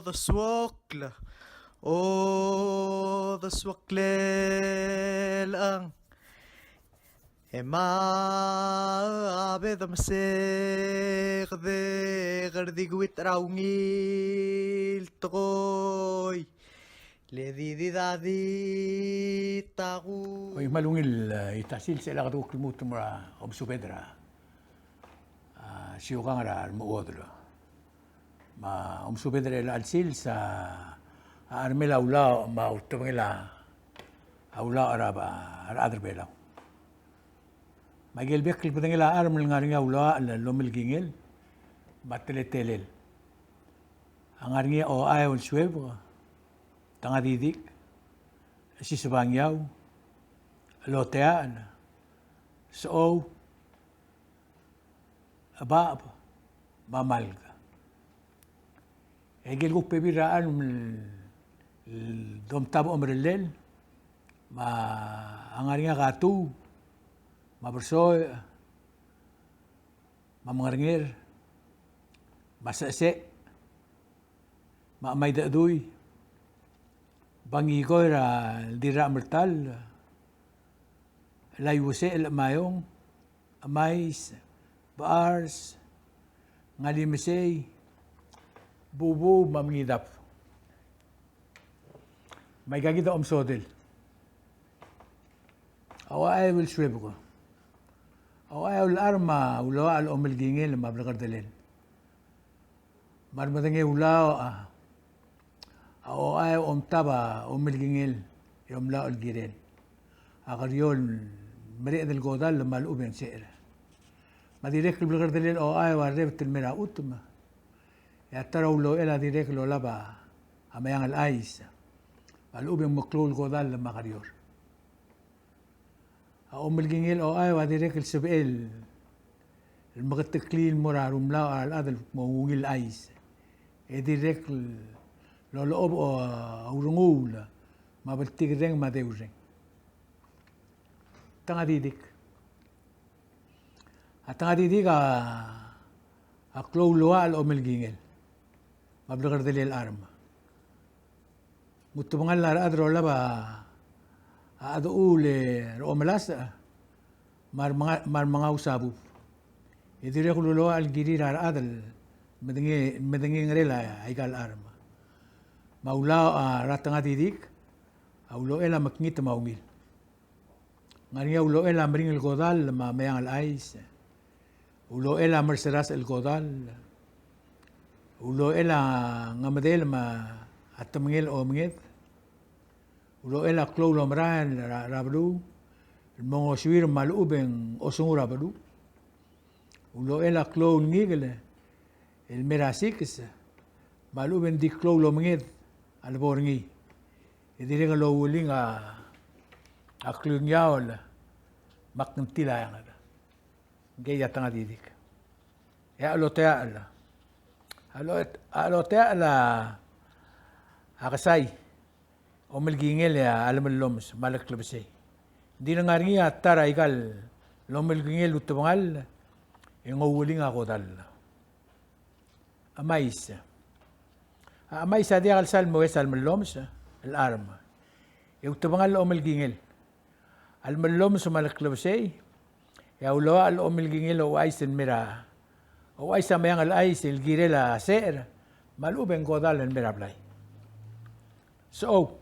the swokla. Oh, the swaklel ang. Ema abe the masek de gardigwit raungil tokoy. Le di dadi tagu. Oy malungil itasil sa ilak tukul mutumra obsubedra. Siukang ra muodro. Ma obsubedra la alsil sa armela ula ma utumila aula araba adrbela. Magil bekil pedengila armel ngaringa ula lomil gingil bateletelel. Angaringa o ayon sweb tanga didik si subangyaw lotean so abab mamalga egel gup pebiraan dom tabo omrelel ma angaringa katu ma bersoy ma mangarngir masase ma maida dui bangi ko ra dira mertal lay wuse el mayong amais bars ngalimisay bubu mamngidap may gagito omsodel away will swib ko away will arma ulawa al omilgingil mablakardelen marmadange ulawa o ay taba milgingil yom la algiren akaryon mari del godal mal uben ser ma direk bilgar del o ay wa rebt el mera utma ya taraw lo ela direk lo laba amayang al ais mal uben maklul godal makaryor o milgingil o ay wa direk el sebel el magtaklil murarum la al adal mawungil ais e direk loloob o urungul mabaltigreng madeureng tanga didik at tanga didik a klowloa al omilgingel mablakardalil arma mutumangal lar adro laba ado ule romelas mar mga usabu idire kuloloa al girir adal medengi ngrela aigal arma maula ratanga didik aulo ela makngit maungil ngaringa ulo ela mring el godal ma mayang al ais ulo ela merceras el godal ulo ela ngamadel ma atamngel o mngit ulo ela klolo mran rablu mongo swir malubeng osungura badu ulo ela klol ngigel el merasiks malubeng di klolo mngit alborngi idire lo uling a klungyaol makntila yang ada gaya tanga didik ya alotea la akasay omilgingel ya alamloms malaklabsay di nangaringi atara ikal lomilgingel utubangal yung uling ako dal amais amay sa dia kalsal mo es almaloms al arma eu tabangal omilgingel almaloms malaklabsay ya ulo al omilgingel o aisen mira o aisa mayang al ais el girela ser maluben godal en mirablay so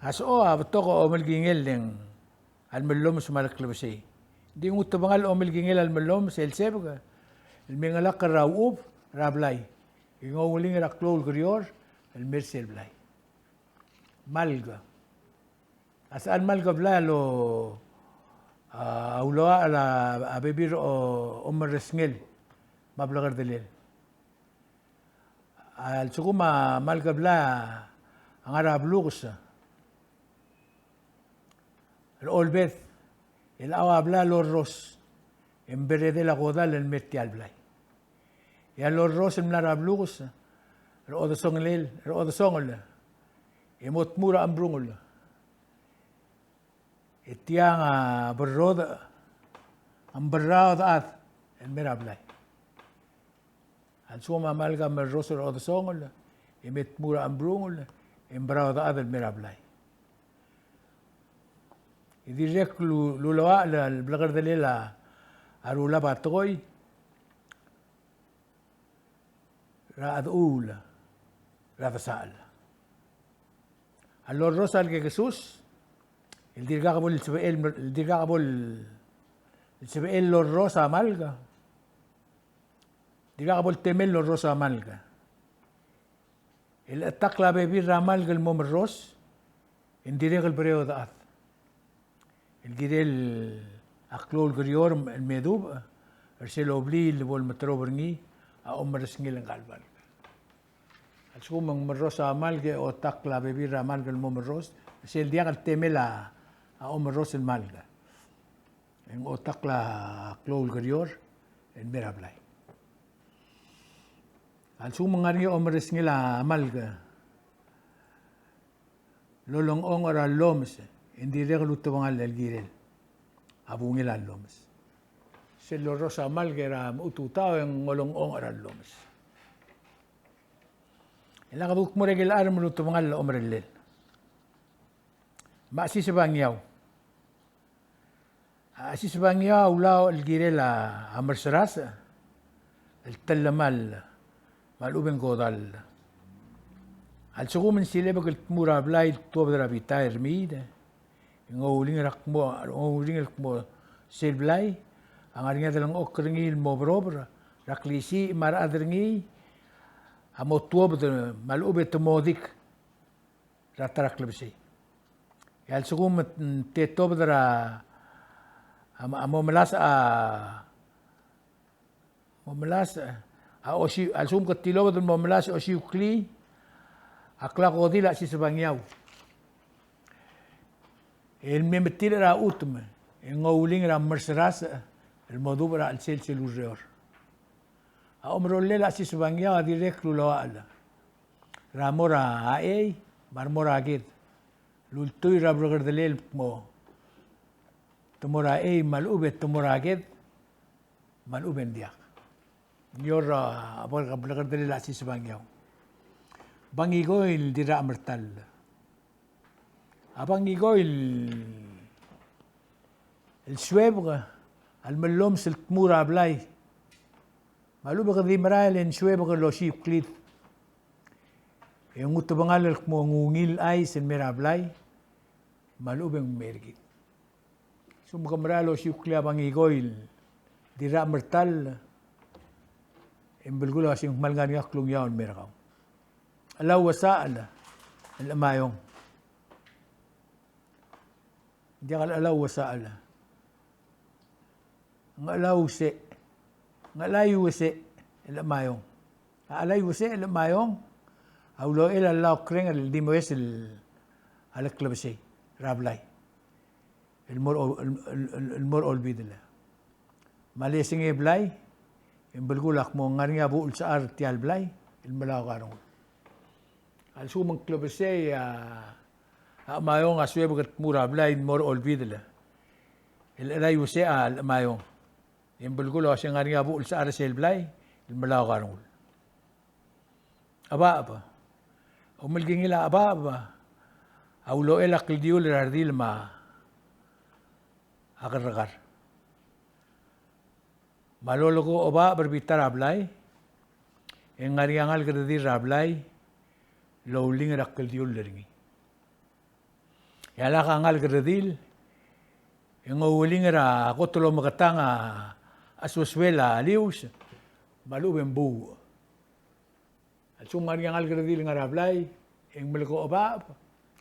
aso abtoko omilgingel ng almaloms malaklabsay di ngutabangal omilgingel almaloms el sebga el mingalak raub rablay yung uling raklol grior el mersel blay malga asal malga blay lo auloa ala abebir o omeresngel mablagar delil al sukuma malga blay ang arablugus el olbeth el awa blay lorros en berede la godal el metial blay ya los rosen narablugus ro songol emot mura ambrungol etiang berroda amberrao at el merablay Al suma malga mer rosor o songol, emet mura ambrungol, embrao da adal merablay. Idirek lulawa la blagar dalela arula batoy ra adula ra fasal. Allor rosa al que Jesús el dirgabol el dirgabol el los rosa malga. Dirgabol temel los rosa malga. El atakla bebir ramalga el mom ros en direg el breo da ad. El girel aklol grior el medub ersel obli el bol metroberni a omar singil en galbal. Al sumang rosa malga o takla bebir ramalga el mom ros ersel diag temel a omar ros el malga. En o takla aklol grior en merablay. Al sumang ari omar singil a malga lolong ong ora loms hindi regalo tuwangal el girel abungil al loms se lo rosa malga era ututaw en ngolong ong ora loms ila kabuk mo regel aram lo tuwangal omrelel ma si sebangyaw si sebangyaw lao el girel a amerseras el talamal malubeng godal al sugumen sile bakal mura blay tobra bita ermida ngouling rakmo sel blay ang aringa dalang okringi mo brobra raklisi mar adringi amo tobra malube tomodik ratarak lebsi al sugum te tobra amo melas a osi al sum katilo del momelas osi ukli akla kodila si sebangyaw. El memetir era utme, en ngouling era merseras, el modub era al sel urreor. A omrolela si sebangyaw a direk lulawa ala. Ramora ae, marmora agit. Lultuy rabrogar delel mo. Tumora ae malube tumora agit, maluben diak. Nyor rabrogar delel si sebangyaw. Bangigoil dira amertal. Abangigoil el suebra al melom sel tmura blay. Maluba ka dimrael en suebra lo ship clit. Yung utabangal el mo ngungil ay sen mera blay. Malubeng mergit. Sumukamra lo ship clit abangigoil dira amertal. Embelgulo asing malganiak klung yaon merakaw. Alaw wasa'ala al-amayong. Hindi ka alaw wasa'ala. Ang alaw se. Ang alaw se al-amayong. Alaw se al-amayong. Aulo alaw kring al-dimoes al-aklabasi. Rablay. Il-mor olbidala. Malising blay. Imbelgulak mo nga rin buul sa artial blay. Il-malaw karong. Al sumang klobese mayong aswebo kat mura blay mor olbidla el rayo se al mayong yung bulgulo asing ari abu sa arsel blay el malaw karong aba umilging ila aba aulo el akildiul ardil ma agarragar malologo aba berbitar ablay en ari angal gradir ablay lowling rakkel diul leringi. Yala ka ngal gradil, yung uling ra kotolo makatanga aswaswela alius, malubeng bu. At sumari ngal gradil nga rablay, yung malako obab,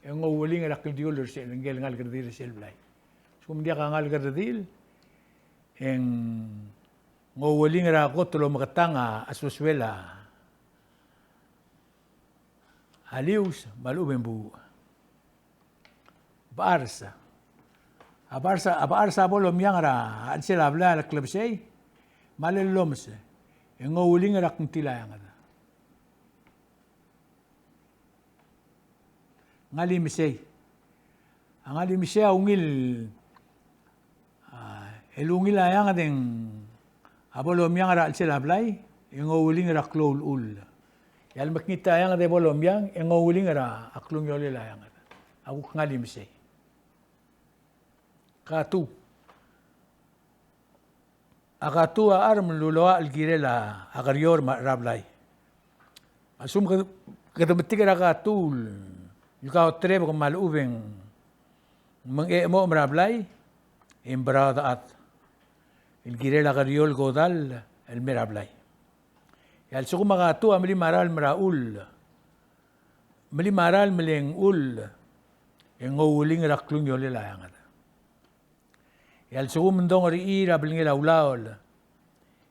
yung uling rakkel diul lersel, yung ngal gradil sel blay. Sumdia ka ngal gradil, yung uling ra kotolo makatanga aswaswela alius malubeng bu. Baarsa. Abarsa bolom yang ra al sel habla al club sei malelomse. Yung uling ra kung tilayang ada. Ngalimisay. Ang ngalimisay ungil elungil ayang adeng abolom yang ra al sel hablay Ingawuling ra klol ul. Yal makita yang de bolom yang ingawuling ra aklung yole la yang. Aku ngalim se. Katu. Akatu ar melulawa algirela agarior rablay. Asum kadamtik ra katul. Yuka trebe ko malubeng mo merablay imbradaat algirela agariol godal el merablay. Yal suku makatu amli maral meraul. Mali maral meleng ul. Ingawuling ra klung yole la yang. Yal suku mendong ri ra blingi laulaol.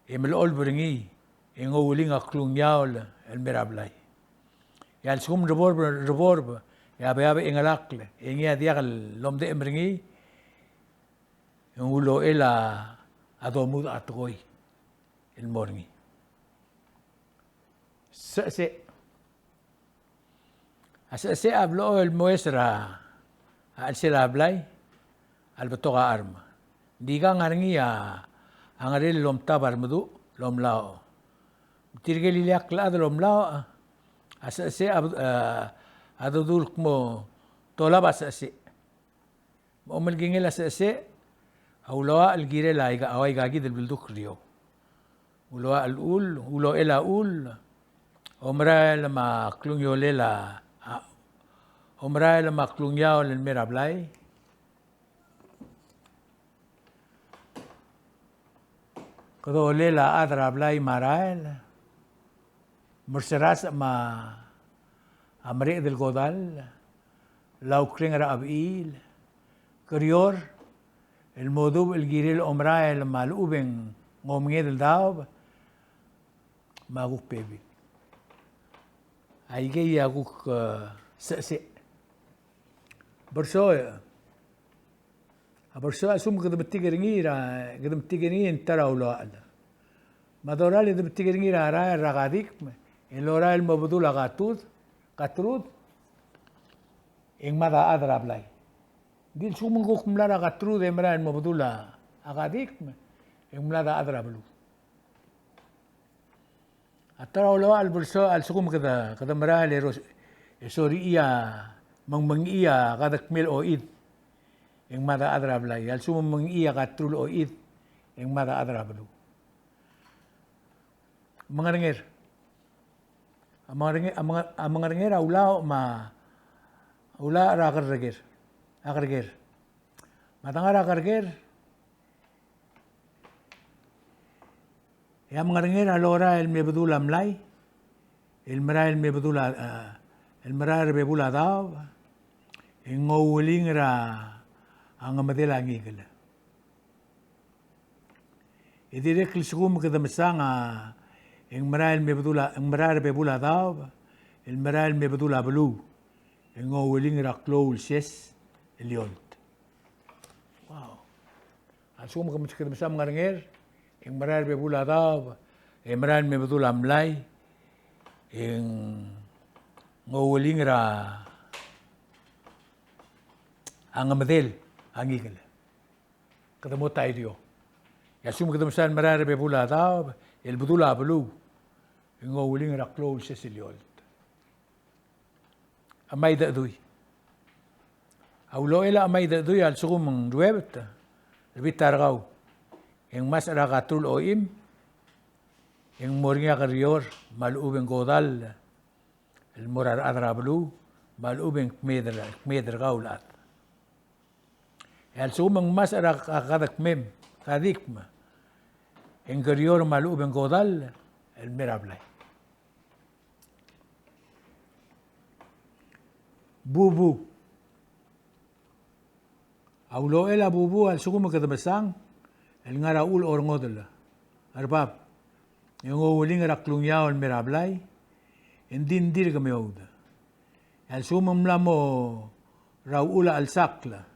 Melol bringi ingawuling aklung yaol el merablay. Yal suku reborb ya be ingalakle ingia diagal lomde bringi ngulo ela adomud atgoy el morngi. Se hablo el muestra al selablay al betoga arma. Diga ngarngi ya angarel lom tabar mudu lom lao. Tirgeli liak la lom lao se adudul mo tola se. Mo melgingel se aulawa algire la iga awai gagi del bilduk rio. Uloa al ul ulo ela ul omra lama klung yolela omra lama klung yao el merablay. Kado lela adra blay marael. Merseras ma amre del godal. Laukringra abil. Karior. El modub el giril omrael maluben ngomnge del daob. Maguk pebi. Aige yaguk se. Bersoya. Abarso asum kadam tigeringira intara ulada. Madorali kadam tigeringira ara ragadik el ora el mabudul katrud ingmada adra blay. Dil sumunguk mlara katrud emra el mabudul agadik ingmada adra blu. Atara ula al berso al sukum kada mara le soriya mangmangiya kadak mil oid. Yang mada adra blay. Al sumum mengiya katrul oid. Yang mada adra blu. Mengarengir. Mengarengir aula rakarregir. Akargir. Matanga rakargir. Ya mengarengir alora el mebedul amlay. El mera el mebedul el mera rebebul adaw. Ingawuling ra ang madela ngigala. Idirek lisugum kada masanga ang maral bebula daw el maral mebedula blu ang oweling raklol ses eliolt. Wow. Asum kada masam ngarenger ang maral bebula daw ang maral mebedula amlay ang oweling ra ang madel angigala. Kadamo tayo. Yasum kadamo san marare bebula daw, el budula blu. Ingo uling raklol sa silyolt. Amay da duy. Aulo ela amay da duy al sukum ng duwebet. Bitargaw. Yung mas rakatul oim. Yung moringa kariyor, malubeng godal. El morar adra blu, malubeng kmeder gaulat. El sumang mas kadak mem, kadikma. En karior malubeng godal, el merablay. Bubu. Aulo ela bubu al sumang kadabasang, el ngaraul or ngodala. Arbab. Yung uling raklung yao el merablay, indindir kami oda. El sumang mlamo raula al sakla.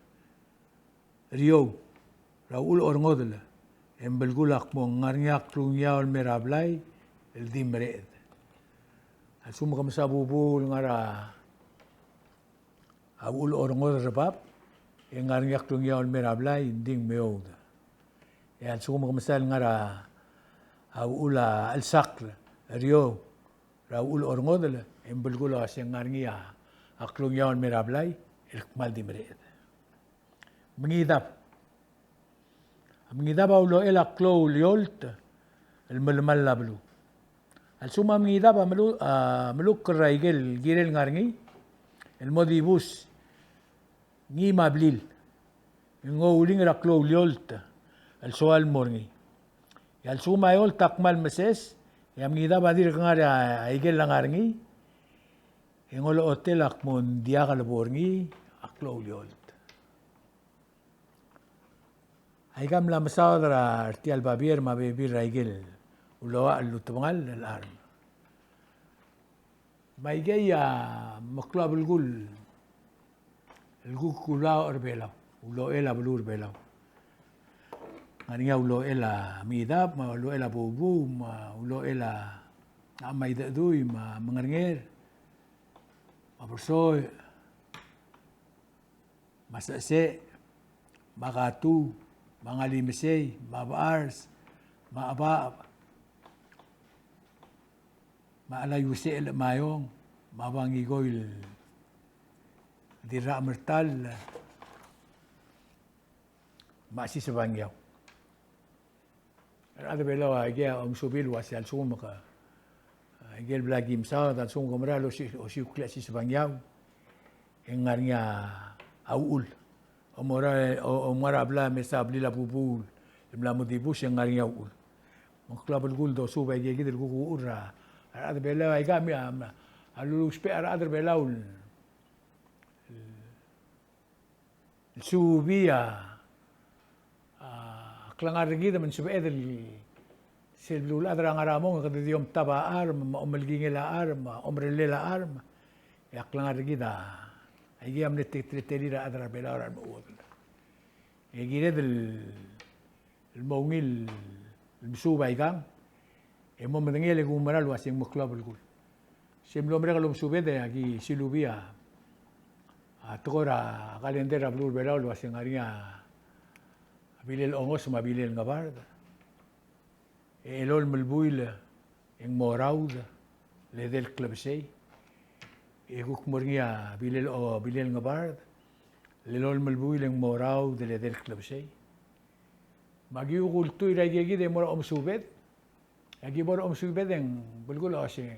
Rio, Raul Orngodela, en Belgulak mo ngarnyak klungyaw merablay, el dimred. Al suma kami sa bubul ngara Raul Orngodela pap, en ngarnyak klungyaw merablay, ding meoda. Al suma kami sa ngara ula al-sakl, Rio, ula orngodel, en bulgula sengarngia, aklungyawan mirablay, ilkmal di meriit. Mengidap ulo el aklo ulyolt, الململ lablu. Al-suma mengidap meluk keraigel girel ngarngi, الموديبوس ني مابليل ngo uling raklo ulyolt السؤال مورني السوما يول تقمل مسس يام ngida badir ngara aigel langarngi ngol hotel akmon diagal borngi aklo ulyolt aigam la masadra artial babier ma bebir aigel uloa lutumal الارم ما يجي مقلاب الجول كلها أربعة ولو إلا بلور بلاو أنا ولو إلا ميداب ما ولو إلا بوبو ما ولو إلا ما يدقدوي ما منغير ما برسوي ما سأسي ما غاتو ما غالي مسي ما بارس ما أباب ما ala yusel mayong mabangi goil di ramertal masih sebangyaw ada bela aja subil wasi al sum ka gel blagi msa dan sum gomra lo si klasi sebangyaw engarnya aul omara bla mesa bli la bubul bla modibus engarnya aul mklab الجول دو سو باجي كده الجول هذا بيلاو ايقام قالوا له شبير هذا بيلاو السوبية كلانgar كده من شبير سيلبلول هذا رانغرامون قد يوم تبع ارم ام الجينيلا ارم امريلا ارم يا كلانgar كده ايقام نتتريرا هذا بيلاو الموضوع يجي هذا الموميل المسوبة ايقام emo mendengele gumaral wasing muklab algul semlo mereka lum subede aquí silubia atora kalendera blur belal wasing aria bilel ongos ma bilel ngabard elol melbuil en moraud le del club sei guk morgia bilel ngabard lelol melbuil en moraud le del club sei magiu gultu ira yegi de mor subed Lagi baru subedeng bulgul ase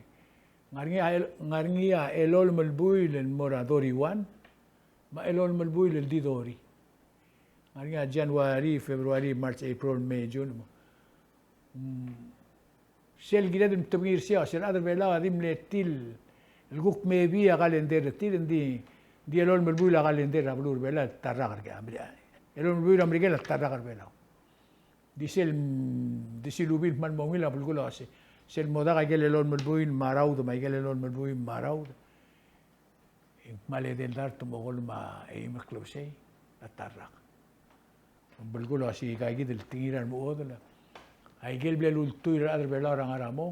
ngarngia elol melbuil en moradori wan ma elol melbuil el didori ngarngia January February March April May June sel gidad mtmir sia sel adar bela adim letil الجوك ميبيا غالندير تيل دي elol melbuil غالندير abulur bela tarragar ke amria elol melbuil amrigel tarragar bela di silubin man mongila bulgula ase sel moda gel elol melbuin maraud ma gel elol melbuin maraud male del dar to mogol ma e maklosei atarrak bulgula ase gagi del tingiran mo odla ay gel belul tuir adar bela rangaramo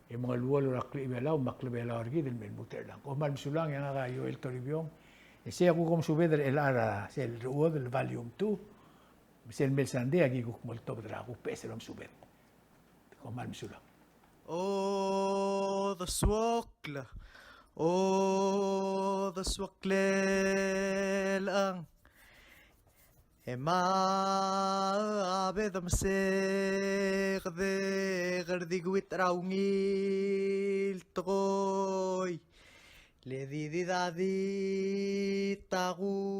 e mga luwal rakli bela makli bela orgi del mel muterla ko mal sulang yang aga yo el toribion e se ako kom subeder el ara sel ruod el volume 2 Misal melsande agi guk molto bedra guk peselom subet. Komal misula. Oh, the swokla. Oh, the swoklelang. Ema abedam se gde gardigwit raungil toy. Le di tagu